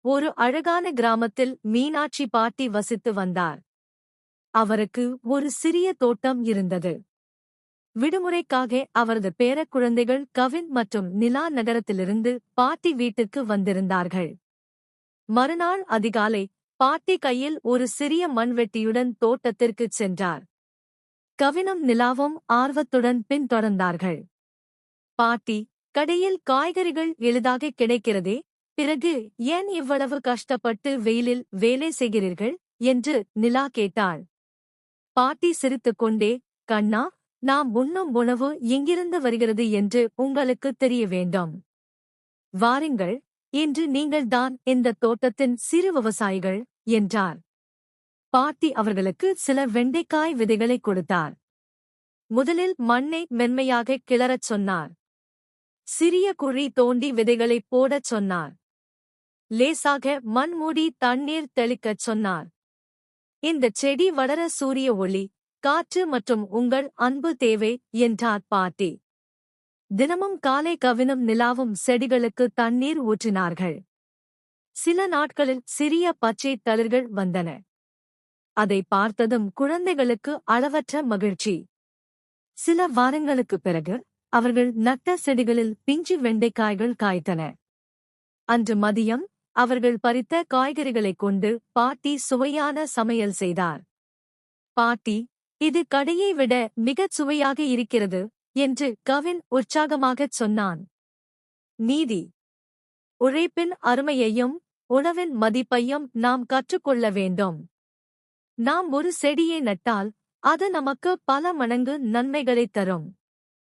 ஒரு அழகான கிராமத்தில் மீனாட்சி பாட்டி வசித்து வந்தார். அவருக்கு ஒரு சிறிய தோட்டம் இருந்தது. விடுமுறைக்காக அவரது பேரக்குழந்தைகள் கவின் மற்றும் நிலா நகரத்திலிருந்து பாட்டி வீட்டுக்கு வந்திருந்தார்கள். மறுநாள் அதிகாலை பாட்டி கையில் ஒரு சிறிய மண்வெட்டியுடன் தோட்டத்திற்குச் சென்றார். கவினும் நிலாவும் ஆர்வத்துடன் பின்தொடர்ந்தார்கள். பாட்டி, கடையில் காய்கறிகள் எளிதாக கிடைக்கிறதே, பிறகு ஏன் இவ்வளவு கஷ்டப்பட்டு வெயிலில் வேலை செய்கிறீர்கள் என்று நிலா கேட்டாள். பாட்டி சிரித்துக்கொண்டே, கண்ணா, நாம் உண்ணும் உணவு எங்கிருந்து வருகிறது என்று உங்களுக்கு தெரிய வேண்டும். வாருங்கள், இன்று நீங்கள்தான் இந்த தோட்டத்தின் சிறு விவசாயிகள் என்றார். பாட்டி அவர்களுக்கு சில வெண்டைக்காய் விதைகளை கொடுத்தார். முதலில் மண்ணை மென்மையாக கிளறச் சொன்னார். சிறிய குழி தோண்டி விதைகளைப் போடச் சொன்னார். லேசாக மண் மூடி தண்ணீர் தெளிக்கச் சொன்னார். இந்த செடி வளர சூரிய ஒளி, காற்று மற்றும் உங்கள் அன்பு தேவை என்றார் பாட்டி. தினமும் காலை கவினும் நிலாவும் செடிகளுக்கு தண்ணீர் ஊற்றினார்கள். சில நாட்களில் சிறிய பச்சை தளிர்கள் வந்தன. அதை பார்த்ததும் குழந்தைகளுக்கு அளவற்ற மகிழ்ச்சி. சில வாரங்களுக்குப் பிறகு அவர்கள் நட்ட செடிகளில் பிஞ்சு வெண்டைக்காய்கள் காய்த்தன. அன்று மதியம் அவர்கள் பறித்த காய்கறிகளைக் கொண்டு பாட்டி சுவையான சமையல் செய்தார். பாட்டி, இது கடையை விட மிகச் சுவையாக இருக்கிறது என்று கவின் உற்சாகமாகச் சொன்னான். நீதி. உழைப்பின் அருமையையும் உணவின் மதிப்பையும் நாம் கற்றுக்கொள்ள வேண்டும். நாம் ஒரு செடியை நட்டால் அது நமக்கு பல மடங்கு நன்மைகளைத் தரும்.